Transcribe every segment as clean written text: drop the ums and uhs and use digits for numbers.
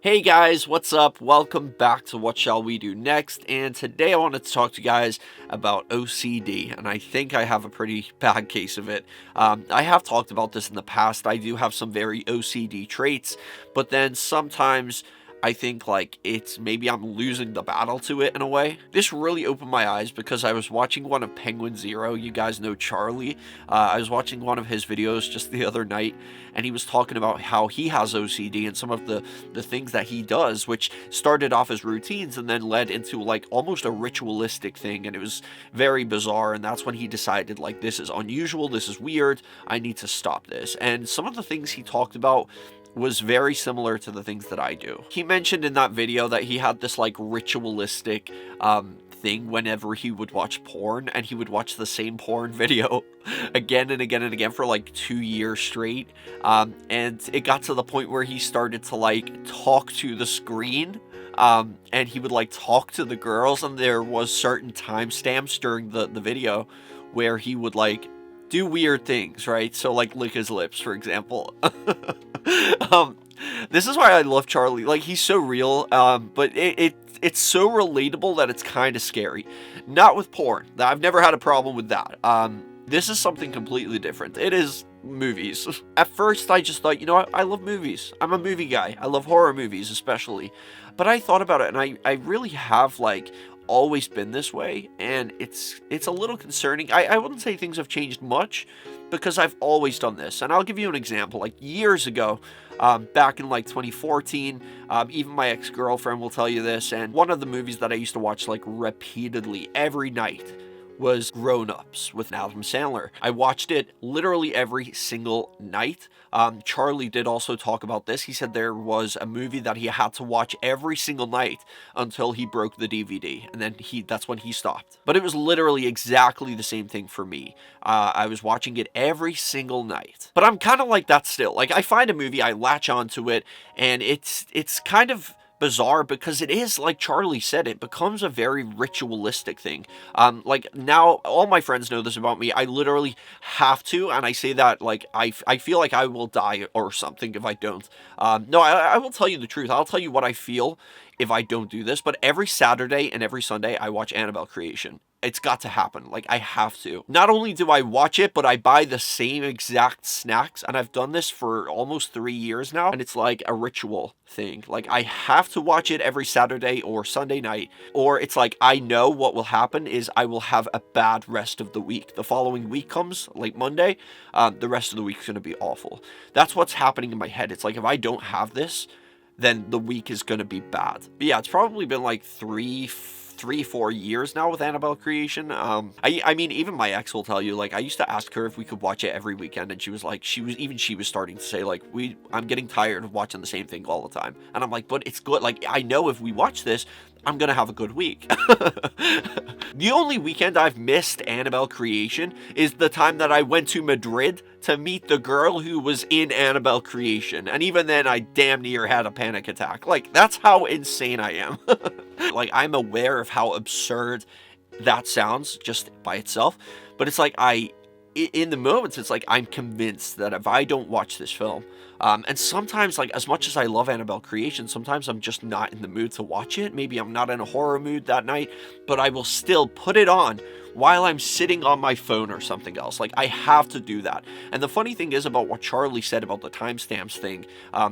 Hey guys, what's up? Welcome back to What Shall We Do Next, and today I wanted to talk to you guys about OCD, and I think I have a pretty bad case of it. I have talked about this in the past. I do have some very OCD traits, but then sometimes I think it's maybe I'm losing the battle to it in a way. This really opened my eyes because I was watching one of Penguin Zero. You guys know Charlie. I was watching one of his videos just the other night, and he was talking about how he has OCD and some of the things that he does, which started off as routines and then led into almost a ritualistic thing, and it was very bizarre. And that's when he decided this is unusual, this is weird, I need to stop this. And some of the things he talked about was very similar to the things that I do. He mentioned in that video that he had this ritualistic thing whenever he would watch porn, and he would watch the same porn video again and again and again for 2 years straight, and it got to the point where he started to talk to the screen, and he would talk to the girls, and there was certain timestamps during the video where he would do weird things, right? So lick his lips, for example. This is why I love Charlie. He's so real, but it's so relatable that it's kind of scary. Not with porn. I've never had a problem with that. This is something completely different. It is movies. At first, I just thought, you know what? I love movies. I'm a movie guy. I love horror movies, especially. But I thought about it, and I really have, always been this way, and it's a little concerning. I wouldn't say things have changed much, because I've always done this. And I'll give you an example. Years ago, back in 2014, even my ex-girlfriend will tell you this, and one of the movies that I used to watch repeatedly every night was Grown Ups with Adam Sandler. I watched it literally every single night. Charlie did also talk about this. He said there was a movie that he had to watch every single night until he broke the DVD, and then that's when he stopped. But it was literally exactly the same thing for me. I was watching it every single night. But I'm kind of like that still. I find a movie, I latch onto it, and it's kind of bizarre because it is, like Charlie said, it becomes a very ritualistic thing. Now all my friends know this about me. I literally have to, and I say that I feel like I will die or something if I don't. No, I will tell you the truth. I'll tell you what I feel if I don't do this. But every Saturday and every Sunday I watch Annabelle Creation. It's got to happen. I have to. Not only do I watch it, but I buy the same exact snacks, and I've done this for almost 3 years now, and it's like a ritual thing. I have to watch it every Saturday or Sunday night, or it's I know what will happen is I will have a bad rest of the week. The following week comes, Monday, the rest of the week's going to be awful. That's what's happening in my head. It's if I don't have this, then the week is going to be bad. But yeah, it's probably been 3-4 years now with Annabelle Creation. I mean, even my ex will tell you, I used to ask her if we could watch it every weekend, and she was she was starting to say, I'm getting tired of watching the same thing all the time. And I'm but it's good. I know if we watch this, I'm gonna have a good week. The only weekend I've missed Annabelle Creation is the time that I went to Madrid to meet the girl who was in Annabelle Creation. And even then, I damn near had a panic attack. That's how insane I am. I'm aware of how absurd that sounds just by itself. But it's in the moments, it's I'm convinced that if I don't watch this film, and sometimes, as much as I love Annabelle Creation, sometimes I'm just not in the mood to watch it. Maybe I'm not in a horror mood that night, but I will still put it on while I'm sitting on my phone or something else. I have to do that. And the funny thing is about what Charlie said about the timestamps thing,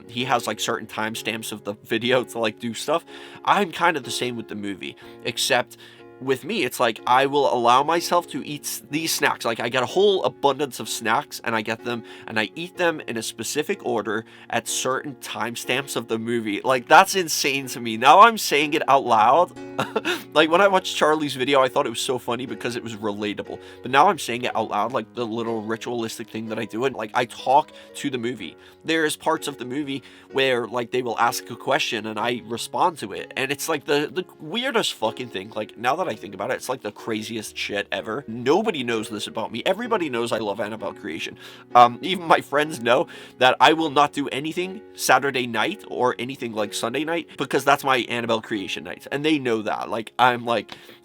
he has certain timestamps of the video to do stuff. I'm kind of the same with the movie, except with me, it's I will allow myself to eat these snacks. I get a whole abundance of snacks, and I get them, and I eat them in a specific order at certain timestamps of the movie. That's insane to me. Now I'm saying it out loud. When I watched Charlie's video, I thought it was so funny because it was relatable. But now I'm saying it out loud, the little ritualistic thing that I do, and I talk to the movie. There's parts of the movie where they will ask a question and I respond to it, and it's the weirdest fucking thing. Now that I think about it, it's the craziest shit ever. Nobody knows this about me. Everybody knows I love Annabelle Creation. Even my friends know that I will not do anything Saturday night or anything Sunday night because that's my Annabelle Creation nights, and they know that.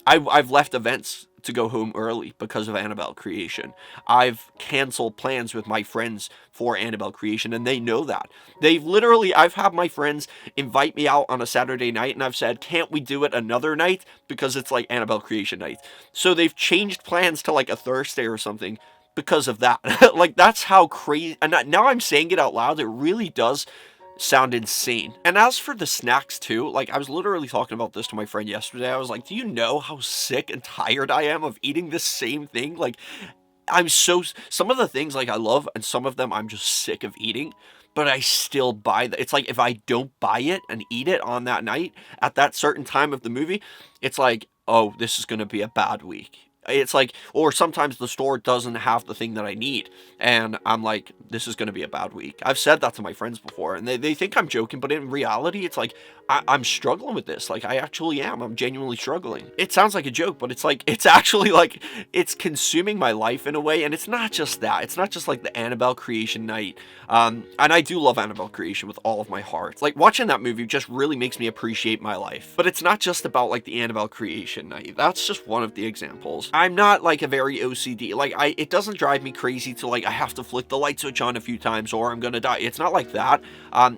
I've left events to go home early because of Annabelle creation. I've canceled plans with my friends for Annabelle creation, and they know that. I've had my friends invite me out on a Saturday night, and I've said, can't we do it another night? Because it's like Annabelle creation night. So they've changed plans to like a Thursday or something because of that. Like, that's how crazy. And now I'm saying it out loud. It really does sound insane. And as for the snacks too, like, I was literally talking about this to my friend yesterday. I was like, do you know how sick and tired I am of eating this same thing? Like, some of the things, like, I love, and some of them I'm just sick of eating, but I still buy that. It's like, if I don't buy it and eat it on that night at that certain time of the movie, it's like, oh, this is going to be a bad week. It's like, or sometimes the store doesn't have the thing that I need, and I'm like, this is going to be a bad week. I've said that to my friends before, and they think I'm joking, but in reality, it's like, I'm struggling with this. Like, I actually am. I'm genuinely struggling. It sounds like a joke, but it's like, it's actually like, it's consuming my life in a way, and it's not just that. It's not just like the Annabelle creation night, and I do love Annabelle creation with all of my heart. Like, watching that movie just really makes me appreciate my life. But it's not just about like the Annabelle creation night. That's just one of the examples. I'm not like a very OCD, like, it doesn't drive me crazy to like, I have to flick the light switch on a few times or I'm gonna die. It's not like that.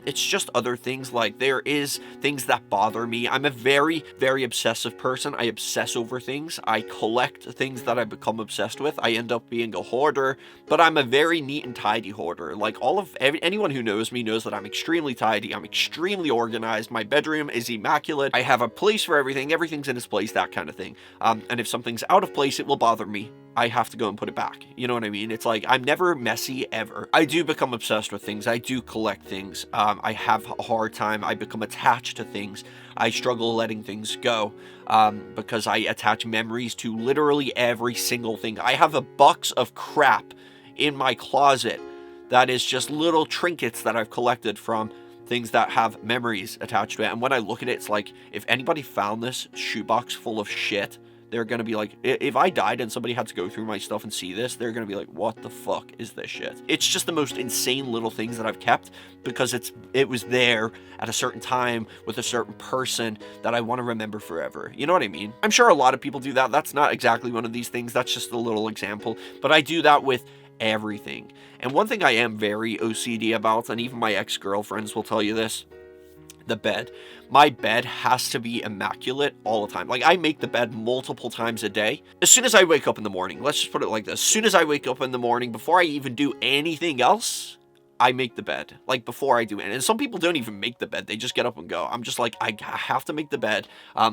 It's just other things. Like, there is things that bother me. I'm a very, very obsessive person. I obsess over things. I collect things that I become obsessed with. I end up being a hoarder, but I'm a very neat and tidy hoarder. Like, anyone who knows me knows that I'm extremely tidy. I'm extremely organized. My bedroom is immaculate. I have a place for everything. Everything's in its place, that kind of thing. And if something's out of place, it will bother me. I have to go and put it back. You know what I mean? It's like, I'm never messy, ever. I do become obsessed with things. I do collect things. I have a hard time. I become attached to things. I struggle letting things go because I attach memories to literally every single thing. I have a box of crap in my closet that is just little trinkets that I've collected from things that have memories attached to it. And when I look at it, it's like, if anybody found this shoebox full of shit, they're going to be like, if I died and somebody had to go through my stuff and see this, they're going to be like, what the fuck is this shit? It's just the most insane little things that I've kept because it was there at a certain time with a certain person that I want to remember forever. You know what I mean? I'm sure a lot of people do that. That's not exactly one of these things. That's just a little example. But I do that with everything. And one thing I am very OCD about, and even my ex-girlfriends will tell you this, the bed. My bed has to be immaculate all the time. Like, I make the bed multiple times a day. As soon as I wake up in the morning, let's just put it like this. As soon as I wake up in the morning, before I even do anything else, I make the bed. Like, before I do it. And some people don't even make the bed. They just get up and go. I'm just like, I have to make the bed.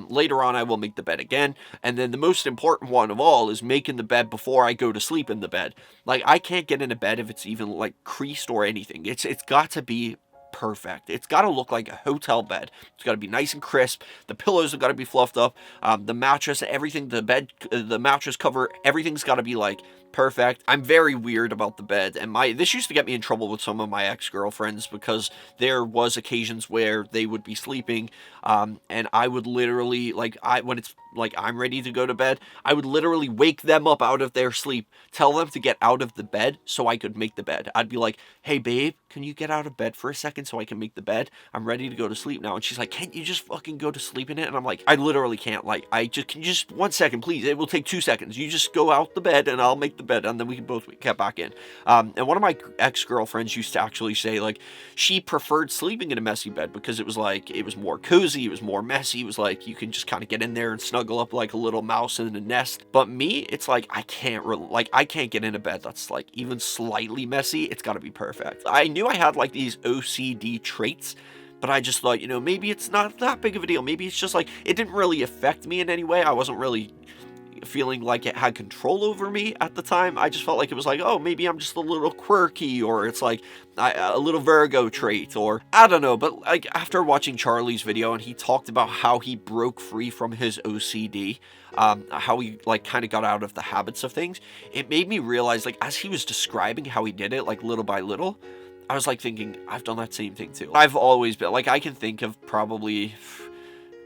Later on, I will make the bed again. And then the most important one of all is making the bed before I go to sleep in the bed. Like, I can't get into bed if it's even, like, creased or anything. It's got to be perfect. It's got to look like a hotel bed. It's got to be nice and crisp. The pillows have got to be fluffed up. The mattress, everything, the bed, the mattress cover, everything's got to be like perfect. I'm very weird about the bed, and this used to get me in trouble with some of my ex-girlfriends because there was occasions where they would be sleeping, and I would literally, like, when it's like I'm ready to go to bed, I would literally wake them up out of their sleep, tell them to get out of the bed so I could make the bed. I'd be like, hey babe, can you get out of bed for a second so I can make the bed? I'm ready to go to sleep now. And she's like, can't you just fucking go to sleep in it? And I'm like, I literally can't. Like, can you just 1 second, please? It will take 2 seconds. You just go out the bed and I'll make the bed, and then we can both get back in. And one of my ex-girlfriends used to actually say, like, she preferred sleeping in a messy bed because it was like, it was more cozy, it was more messy, it was like, you can just kind of get in there and snuggle up like a little mouse in a nest. But me, it's like, I can't get in a bed that's like even slightly messy. It's got to be perfect. I knew I had like these OCD traits, but I just thought, you know, maybe it's not that big of a deal. Maybe it's just like, it didn't really affect me in any way. I wasn't really feeling like it had control over me at the time. I just felt like it was like, oh, maybe I'm just a little quirky, or it's like a little Virgo trait, or I don't know. But like, after watching Charlie's video and he talked about how he broke free from his OCD, how he like kind of got out of the habits of things, it made me realize, like, as he was describing how he did it, like little by little, I was like thinking, I've done that same thing too. I've always been like, I can think of probably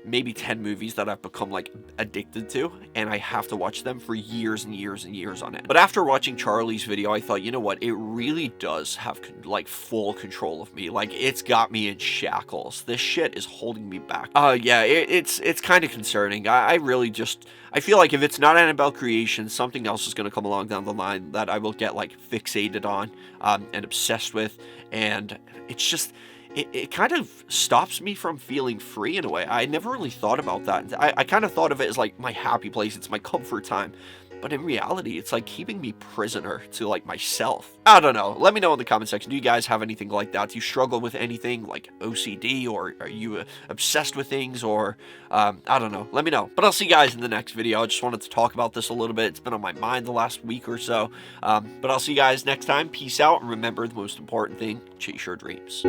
maybe 10 movies that I've become like addicted to, and I have to watch them for years and years and years on end. But after watching Charlie's video, I thought, you know what, it really does have like full control of me. Like, it's got me in shackles. This shit is holding me back. Yeah, it's kind of concerning. I really just, I feel like if it's not Annabelle creation, something else is going to come along down the line that I will get like fixated on and obsessed with, and it's just, it kind of stops me from feeling free in a way. I never really thought about that. I kind of thought of it as like my happy place. It's my comfort time. But in reality, it's like keeping me prisoner to like myself. I don't know. Let me know in the comment section. Do you guys have anything like that? Do you struggle with anything like OCD, or are you obsessed with things, or I don't know. Let me know. But I'll see you guys in the next video. I just wanted to talk about this a little bit. It's been on my mind the last week or so. But I'll see you guys next time. Peace out. And remember, the most important thing, chase your dreams.